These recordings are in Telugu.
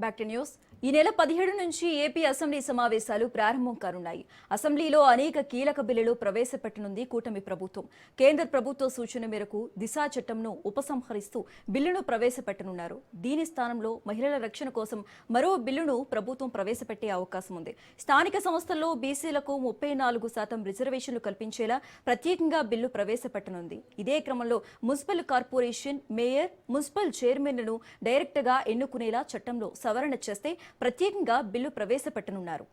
Back to news. ఈ నెల 17 నుంచి ఏపీ అసెంబ్లీ సమావేశాలు ప్రారంభం కానున్నాయి. అసెంబ్లీలో అనేక కీలక బిల్లులు ప్రవేశపెట్టనుంది కూటమి ప్రభుత్వం. కేంద్ర ప్రభుత్వ సూచన మేరకు దిశా చట్టంను ఉపసంహరిస్తూ బిల్లును ప్రవేశపెట్టనున్నారు. దీని స్థానంలో మహిళల రక్షణ కోసం మరో బిల్లును ప్రభుత్వం ప్రవేశపెట్టే అవకాశం ఉంది. స్థానిక సంస్థల్లో బీసీలకు 34% రిజర్వేషన్లు కల్పించేలా ప్రత్యేకంగా బిల్లు ప్రవేశపెట్టనుంది. ఇదే క్రమంలో మున్సిపల్ కార్పొరేషన్ మేయర్, మున్సిపల్ చైర్మన్లను డైరెక్ట్గా ఎన్నుకునేలా చట్టంలో సవరణ చేస్తే ప్రత్యేకంగా బిల్లు ప్రవేశపెట్టనున్నారు.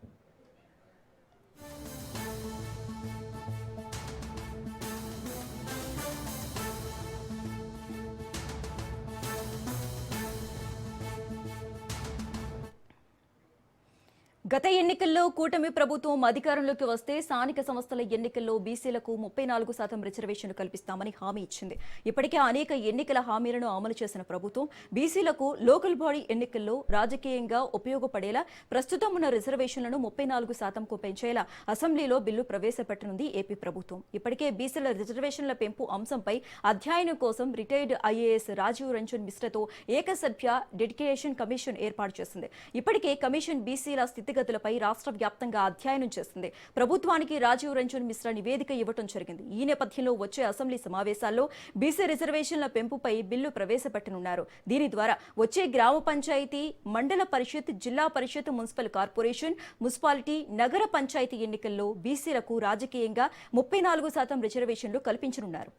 గత ఎన్నికల్లో కూటమి ప్రభుత్వం అధికారంలోకి వస్తే స్థానిక సంస్థల ఎన్నికల్లో బీసీలకు 34% రిజర్వేషన్లు కల్పిస్తామని హామీ ఇచ్చింది. ఇప్పటికే అనేక ఎన్నికల హామీలను అమలు చేసిన ప్రభుత్వం బీసీలకు లోకల్ బాడీ ఎన్నికల్లో రాజకీయంగా ఉపయోగపడేలా ప్రస్తుతం ఉన్న రిజర్వేషన్లను 34%కు పెంచేలా అసెంబ్లీలో బిల్లు ప్రవేశపెట్టనుంది ఏపీ ప్రభుత్వం. ఇప్పటికే బీసీల రిజర్వేషన్ల పెంపు అంశంపై అధ్యయనం కోసం రిటైర్డ్ ఐఏఎస్ రాజీవ్ రంజన్ మిశ్రాతో ఏకసభ్య డెడికేషన్ కమిషన్ ఏర్పాటు చేసింది. ఇప్పటికే కమిషన్ బీసీల స్థితిగతులపై రాష్ట్ర వ్యాప్తంగా అధ్యయనం చేస్తుంది. ప్రభుత్వానికి రాజీవ్ రంజన్ మిశ్రా నివేదిక ఇవ్వడం జరిగింది. ఈ నేపథ్యంలో వచ్చే అసెంబ్లీ సమావేశాల్లో బీసీ రిజర్వేషన్ల పెంపుపై బిల్లు ప్రవేశపెట్టనున్నారు. దీని ద్వారా వచ్చే గ్రామ పంచాయతీ, మండల పరిషత్, జిల్లా పరిషత్, మున్సిపల్ కార్పొరేషన్, మున్సిపాలిటీ, నగర పంచాయతీ ఎన్నికల్లో బీసీలకు రాజకీయంగా 34% రిజర్వేషన్లు కల్పించనున్నారు.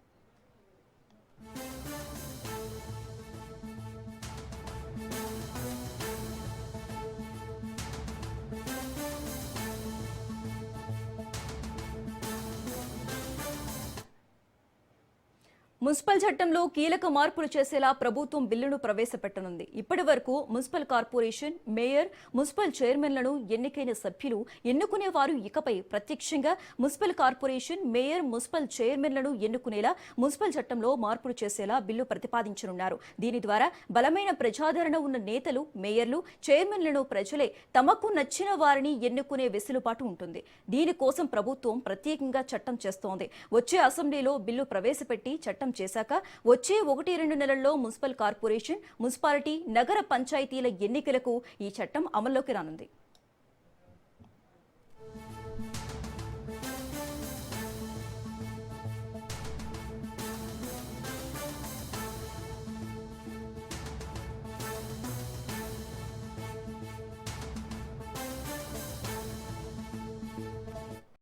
మున్సిపల్ చట్టంలో కీలక మార్పులు చేసేలా ప్రభుత్వం బిల్లును ప్రవేశపెట్టనుంది. ఇప్పటి వరకు మున్సిపల్ కార్పొరేషన్, మేయర్, మున్సిపల్ చైర్మన్లను ఎన్నికైన సభ్యులు ఎన్నుకునేవారు ఇకపై ప్రత్యక్షంగా మున్సిపల్ కార్పొరేషన్, మేయర్, మున్సిపల్ చైర్మన్లను ఎన్నుకునేలా మున్సిపల్ చట్టంలో మార్పులు చేసేలా బిల్లు ప్రతిపాదించనున్నారు. దీని ద్వారా బలమైన ప్రజాదరణ ఉన్న నేతలు, మేయర్లు, చైర్మన్లను ప్రజలే తమకు నచ్చిన వారిని ఎన్నుకునే వెసులుబాటు ఉంటుంది. దీనికోసం ప్రభుత్వం ప్రత్యేకంగా చట్టం చేస్తోంది. వచ్చే అసెంబ్లీలో బిల్లు ప్రవేశపెట్టి చట్టం చేశాక వచ్చే 1-2 నెలల్లో మున్సిపల్ కార్పొరేషన్, మున్సిపాలిటీ, నగర పంచాయతీల ఎన్నికలకు ఈ చట్టం అమల్లోకి రానుంది.